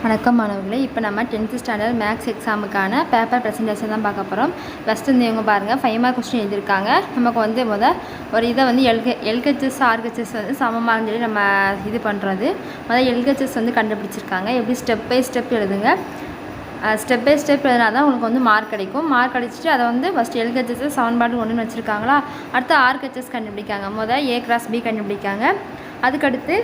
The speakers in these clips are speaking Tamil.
வணக்கம் மாணவர்களே, இப்போ நம்ம 10th ஸ்டாண்டர்ட் மேக்ஸ் எக்ஸாமுக்கான பேப்பர் ப்ரெசன்டேஷன் தான் பார்க்க போகிறோம். ஃபஸ்ட்டு இவங்க பாருங்கள் 5 மார்க் கொஸ்டின் எழுதியிருக்காங்க. நமக்கு வந்து ஒரு இதை வந்து எல்ஹெச்எஸ் ஆர்ஹெச்எஸ் வந்து சமமானு சொல்லி நம்ம இது பண்ணுறது. எல்ஹெச்எஸ் வந்து கண்டுபிடிச்சிருக்காங்க. எப்படி ஸ்டெப் பை ஸ்டெப் எழுதுங்க. ஸ்டெப் பை ஸ்டெப் எழுதினா தான் உங்களுக்கு வந்து மார்க் கிடைக்கும். மார்க் அடிச்சுட்டு அதை வந்து ஃபஸ்ட்டு எல்ஹெச்எஸ் சமன்பாடு ஒன்றுன்னு வச்சுருக்காங்களா, அடுத்து ஆர்ஹெச்எஸ் கண்டுபிடிக்காங்க. ஏ கிராஸ் பி கண்டுபிடிக்காங்க. அதுக்கடுத்து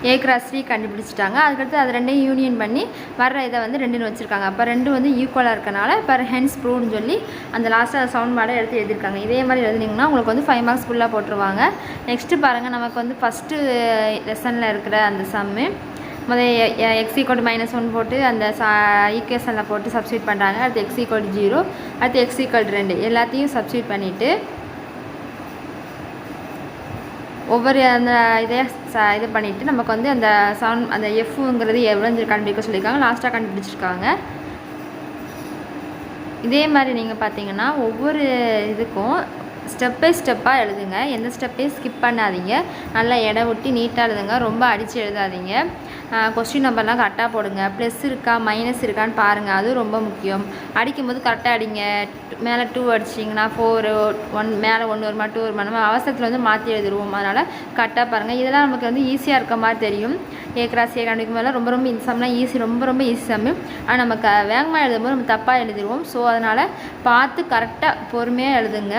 ஏ கிராஸ் சி கண்டுபிடிச்சிட்டாங்க. அதுக்கடுத்து அது ரெண்டையும் யூனியன் பண்ணி வர்ற இதை வந்து ரெண்டுன்னு வச்சுருக்காங்க. அப்போ ரெண்டு வந்து ஈக்குவலாக இருக்கனால இப்போ ஹென்ஸ் ப்ரூவ்னு சொல்லி அந்த லாஸ்ட்டாக சவுண்ட்பாடை எடுத்து எழுதியிருக்காங்க. இதே மாதிரி எழுதினீங்கன்னா உங்களுக்கு வந்து 5 மார்க்ஸ் ஃபுல்லாக போட்டுருவாங்க. நெக்ஸ்ட்டு பாருங்கள், நமக்கு வந்து ஃபஸ்ட்டு லெசனில் இருக்கிற அந்த சம்மு எக்ஸ் ஈக்குவல் -1 போட்டு அந்த ஈக்குவேஷனில் போட்டு சப்ஸ்டியூட் பண்ணுறாங்க. அடுத்து எக்ஸ் ஈக்குவல் 0, அடுத்து எக்ஸ் ஈக்குவல் 2 எல்லாத்தையும் சப்ஸ்டியூட் பண்ணிவிட்டு ஒவ்வொரு அந்த இது பண்ணிவிட்டு நமக்கு வந்து அந்த எஃப்ங்கிறது எவ்வளோ கண்டுபிடிக்க சொல்லியிருக்காங்க. லாஸ்ட்டாக கண்டுபிடிச்சிருக்காங்க. இதே மாதிரி நீங்கள் பார்த்தீங்கன்னா ஒவ்வொரு இதுக்கும் ஸ்டெப் பை ஸ்டெப்பாக எழுதுங்க. எந்த ஸ்டெப்பையும் ஸ்கிப் பண்ணாதீங்க. நல்லா இடம் விட்டு நீட்டாக எழுதுங்க. ரொம்ப அடித்து எழுதாதீங்க. கொஸ்டின் நம்பர்லாம் கரெக்டாக போடுங்க. ப்ளஸ் இருக்கா மைனஸ் இருக்கான்னு பாருங்கள். அதுவும் ரொம்ப முக்கியம். அடிக்கும்போது கரெக்டாக அடிங்க. மேலே 2 அடிச்சிங்கன்னா 4 1 மேலே 1 வருமா 2 வருமா, நம்ம அவசரத்தில் வந்து மாற்றி எழுதிடுவோம். அதனால் கரெக்டாக பாருங்கள். இதெல்லாம் நமக்கு வந்து ஈஸியாக இருக்க மாதிரி தெரியும். ஏ கிராஸ் ஏ கண்டுபிடிக்கும் போதெல்லாம் ரொம்ப இந்த சம்லாம் ஈஸி, ரொம்ப ஈஸி சம்மு. ஆனால் நமக்கு வேகமாக எழுதும்போது நம்ம தப்பாக எழுதிடுவோம். ஸோ அதனால் பார்த்து கரெக்டாக பொறுமையாக எழுதுங்க.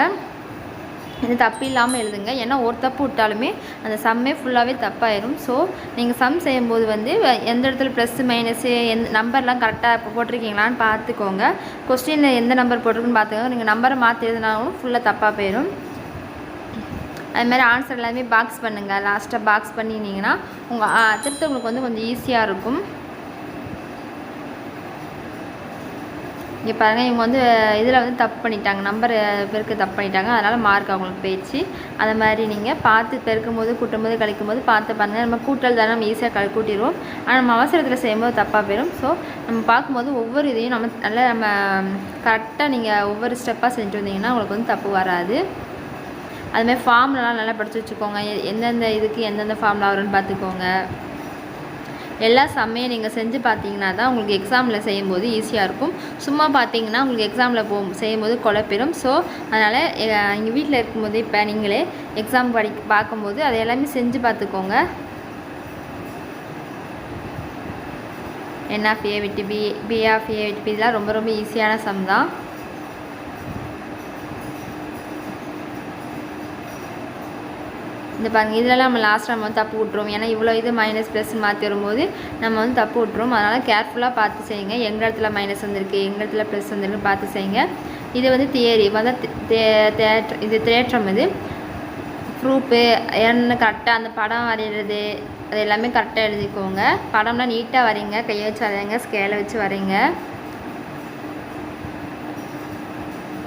இது தப்பு இல்லாமல் எழுதுங்க. ஏன்னா ஒரு தப்பு விட்டாலுமே அந்த சம்மே ஃபுல்லாகவே தப்பாயிடும். ஸோ நீங்கள் சம் செய்யும்போது வந்து எந்த இடத்துல ப்ளஸ்ஸு மைனஸு நம்பர்லாம் கரெக்டாக இப்போ போட்டிருக்கீங்களான்னு பார்த்துக்கோங்க. கொஸ்டினில் எந்த நம்பர் போட்டிருக்குன்னு பார்த்துக்கோங்க. நீங்கள் நம்பரை மாற்றி எழுதினாலும் ஃபுல்லாக தப்பாக போயிடும். அதுமாதிரி ஆன்சர் எல்லாமே பாக்ஸ் பண்ணுங்கள். லாஸ்ட்டாக பாக்ஸ் பண்ணினீங்கன்னா திருத்த உங்களுக்கு வந்து கொஞ்சம் ஈஸியாக இருக்கும். இங்கே பாருங்கள், இவங்க வந்து இதில் வந்து தப்பு பண்ணிட்டாங்க. நம்பர் பெருக்கு தப்பு பண்ணிட்டாங்க. அதனால் மார்க் அவங்களுக்கு போயிடுச்சு. அதை மாதிரி நீங்கள் பார்த்து பெருக்கும் போது கூட்டும் போது கழிக்கும் போது பார்த்து பாருங்கள். நம்ம கூட்டல் தானே நம்ம ஈஸியாக கூட்டிடுவோம். ஆனால் நம்ம அவசரத்தில் செய்யும்போது தப்பாக போயிடும். ஸோ நம்ம பார்க்கும்போது ஒவ்வொரு இதையும் நம்ம கரெக்டாக நீங்கள் ஒவ்வொரு ஸ்டெப்பாக செஞ்சு வந்தீங்கன்னா உங்களுக்கு வந்து தப்பு வராது. அதுமாதிரி ஃபார்ம்லாம் நல்லா படித்து வச்சுக்கோங்க. எந்தெந்த இதுக்கு எந்தெந்த ஃபார்ம்லாம் வரும்னு பார்த்துக்கோங்க. எல்லா சம்மையும் நீங்கள் செஞ்சு பார்த்தீங்கன்னா தான் உங்களுக்கு எக்ஸாமில் செய்யும்போது ஈஸியாக இருக்கும். சும்மா பார்த்தீங்கன்னா உங்களுக்கு எக்ஸாமில் செய்யும்போது குழப்பிடும். ஸோ அதனால் எங்கள் வீட்டில் இருக்கும்போது இப்போ நீங்களே எக்ஸாம் பார்க்கும்போது அதை எல்லாமே செஞ்சு பார்த்துக்கோங்க. N of A விட்டு B, B of A விட்டு B இதெல்லாம் ரொம்ப ஈஸியான சம் தான். இந்த பாருங்கள், இதெல்லாம் நம்ம லாஸ்ட்டாக நம்ம வந்து தப்பு விட்ருவோம். ஏன்னா இவ்வளோ இது மைனஸ் ப்ளஸ் மாற்றி வரும்போது நம்ம வந்து தப்பு விட்ருவோம். அதனால் கேர்ஃபுல்லாக பார்த்து செய்யுங்க. எங்கள் இடத்துல மைனஸ் வந்திருக்கு, எங்கள் இடத்துல ப்ளஸ் வந்திருக்கு பார்த்து செய்யுங்க. இது வந்து தியரி இது தேற்றம். இது ப்ரூஃபு என்ன கரெக்டாக அந்த படம் வரைகிறது அது எல்லாமே கரெக்டாக எழுதிக்கோங்க. படம்லாம் நீட்டாக வரைங்க. கையை வச்சு வரைங்க, ஸ்கேலை வச்சு வரைங்க.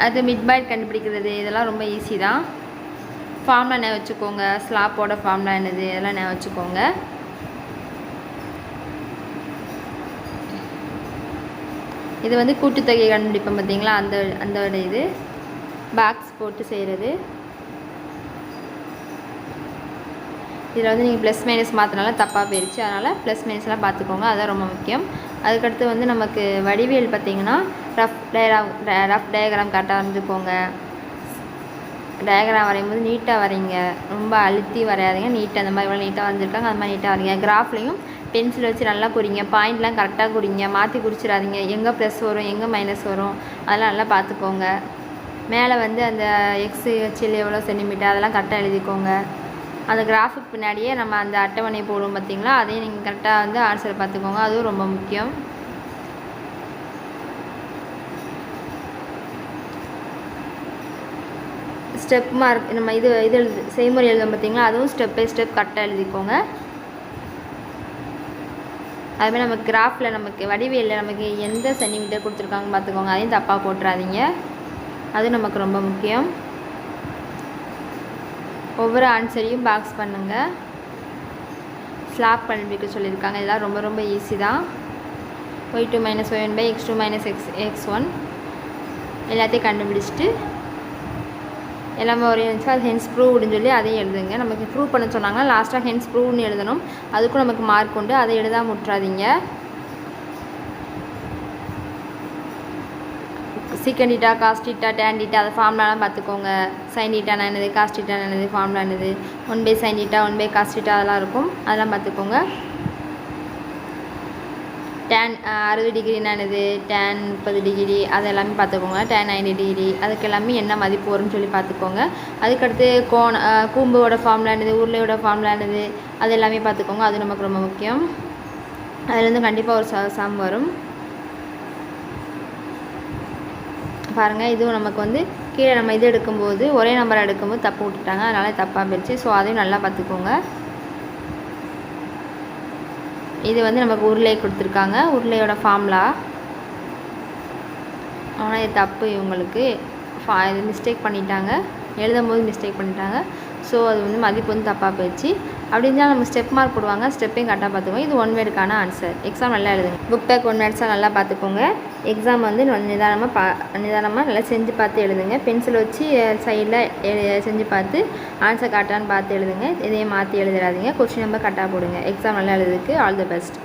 அது மிட் பாயிண்ட் கண்டுபிடிக்கிறது இதெல்லாம் ரொம்ப ஈஸி தான். ஃபார்ம்லாம் என்ன வச்சுக்கோங்க. ஸ்லாப்போட ஃபார்ம்லாம் என்னது இதெல்லாம் என்ன வச்சுக்கோங்க. இது வந்து கூட்டுத்தொகை கண்டுபிடிப்போம் பார்த்தீங்களா, அந்த இது பாக்ஸ் போட்டு செய்கிறது. இதில் வந்து நீங்கள் ப்ளஸ் மைனஸ் மாற்றினால தப்பாக போயிடுச்சு. அதனால் ப்ளஸ் மைனஸ்லாம் பார்த்துக்கோங்க. அதுதான் ரொம்ப முக்கியம். அதுக்கடுத்து வந்து நமக்கு வடிவியல் பார்த்திங்கன்னா ரஃப் டயக்ராம் கரெக்டாக வந்துக்கோங்க. டயக்ராம் வரையும்போது நீட்டாக வரைங்க. ரொம்ப அழுத்தி வரையாதீங்க. நீட்டாக அந்த மாதிரி இவ்வளோ நீட்டாக வரைஞ்சிருக்காங்க அது மாதிரி நீட்டாக வரைங்க. கிராஃப்லேயும் பென்சில் வச்சு நல்லா குறிங்க. பாயிண்ட்லாம் கரெக்டாக குறிங்க. மாற்றி குறிச்சிடாதீங்க. எங்கே ப்ளஸ் வரும் எங்கே மைனஸ் வரும் அதெல்லாம் நல்லா பார்த்துக்கோங்க. மேலே வந்து அந்த எக்ஸு ஹெச்சில் எவ்வளோ சென்டிமீட்டர் அதெல்லாம் கரெக்டாக எழுதிக்கோங்க. அந்த கிராஃபுக்கு பின்னாடியே நம்ம அந்த அட்டவணை போடுவோம் பார்த்தீங்களா, அதையும் நீங்கள் கரெக்டாக வந்து ஆன்சரை பார்த்துக்கோங்க. அதுவும் ரொம்ப முக்கியம். ஸ்டெப் மார்க் நம்ம இது செய்முறை எழுதும் பார்த்தீங்களா, அதுவும் ஸ்டெப் பை ஸ்டெப் கரெக்டாக எழுதிக்கோங்க. அதுமாதிரி நமக்கு கிராஃபில் நமக்கு வடிவேலில் நமக்கு எந்த சென்டிமீட்டர் கொடுத்துருக்காங்கன்னு பார்த்துக்கோங்க. அதையும் தப்பாக போட்டுறாதீங்க. அது நமக்கு ரொம்ப முக்கியம். ஒவ்வொரு ஆன்சரையும் பாக்ஸ் பண்ணுங்கள். ஸ்லாப் கண்டுபிடிக்க சொல்லியிருக்காங்க. இதெல்லாம் ரொம்ப ஈஸி தான். y2 - y1 x2 - x1 எல்லாத்தையும் கண்டுபிடிச்சிட்டு எல்லாமே ஒரே இருந்துச்சு. அது ஹென்ஸ் ப்ரூவ்டுன்னு சொல்லி அதையும் எழுதுங்க. நமக்கு ப்ரூவ் பண்ண சொன்னாங்கன்னா லாஸ்ட்டாக ஹென்ஸ் ப்ரூவ்னு எழுதணும். அதுக்கும் நமக்கு மார்க் உண்டு. அதை எழுதாம விட்றாதீங்க. Secant theta, cos theta, tan theta அதை ஃபார்முலாலாம் பார்த்துக்கோங்க. சைன் டீட்டானா என்னது, காஸ் டீட்டானா என்னது, ஃபார்முலா என்னது, 1/sin theta 1/cos cos theta அதெல்லாம் இருக்கும். அதெல்லாம் பார்த்துக்கோங்க. டேன் 60 டிகிரினா என்னது, டேன் 30 டிகிரி அது எல்லாமே பார்த்துக்கோங்க. டேன் 90 டிகிரி அதுக்கு எல்லாமே என்ன மதிப்பு வரும்னு சொல்லி பார்த்துக்கோங்க. அதுக்கடுத்து கூம்போட ஃபார்முலா என்னது, உருளையோட ஃபார்முலா என்னது, அது எல்லாமே பார்த்துக்கோங்க. அது நமக்கு ரொம்ப முக்கியம். அதுலேருந்து கண்டிப்பாக ஒரு சம் வரும். பாருங்கள், இதுவும் நமக்கு வந்து கீழே நம்ம இது எடுக்கும்போது ஒரே நம்பரை எடுக்கும்போது தப்பு விட்டுட்டாங்க. அதனால் தப்பாக போயிடுச்சு. ஸோ அதையும் நல்லா பார்த்துக்கோங்க. இது வந்து நமக்கு உருளை கொடுத்துருக்காங்க, உருளையோட ஃபார்முலா. ஆனால் இது தப்பு, இவங்களுக்கு இது மிஸ்டேக் பண்ணிட்டாங்க, எழுதும் போது மிஸ்டேக் பண்ணிட்டாங்க. ஸோ அது வந்து மதிப்பு வந்து தப்பாக போயிடுச்சு. அப்படி இருந்தால் நம்ம ஸ்டெப் மார்க் போடுவாங்க. ஸ்டெப்பையும் கரெக்டாக பார்த்துக்கோங்க. இது 1 வேர்டுக்கான ஆன்சர். எக்ஸாம் நல்லா எழுதுங்க. புக் பேக் 1 வேர்ட்ஸாக நல்லா பார்த்துக்கோங்க. எக்ஸாம் வந்து நிதானமாக நல்லா செஞ்சு பார்த்து எழுதுங்க. பென்சில் வச்சு சைடில் செஞ்சு பார்த்து ஆன்சர் கரெக்டானு பார்த்து எழுதுங்க. இதையும் மாற்றி எழுதுறாதீங்க. கொஸ்டின் நம்பர் கரெக்டாக போடுங்க. எக்ஸாம் நல்லா எழுதுறதுக்கு ஆல் தி பெஸ்ட்.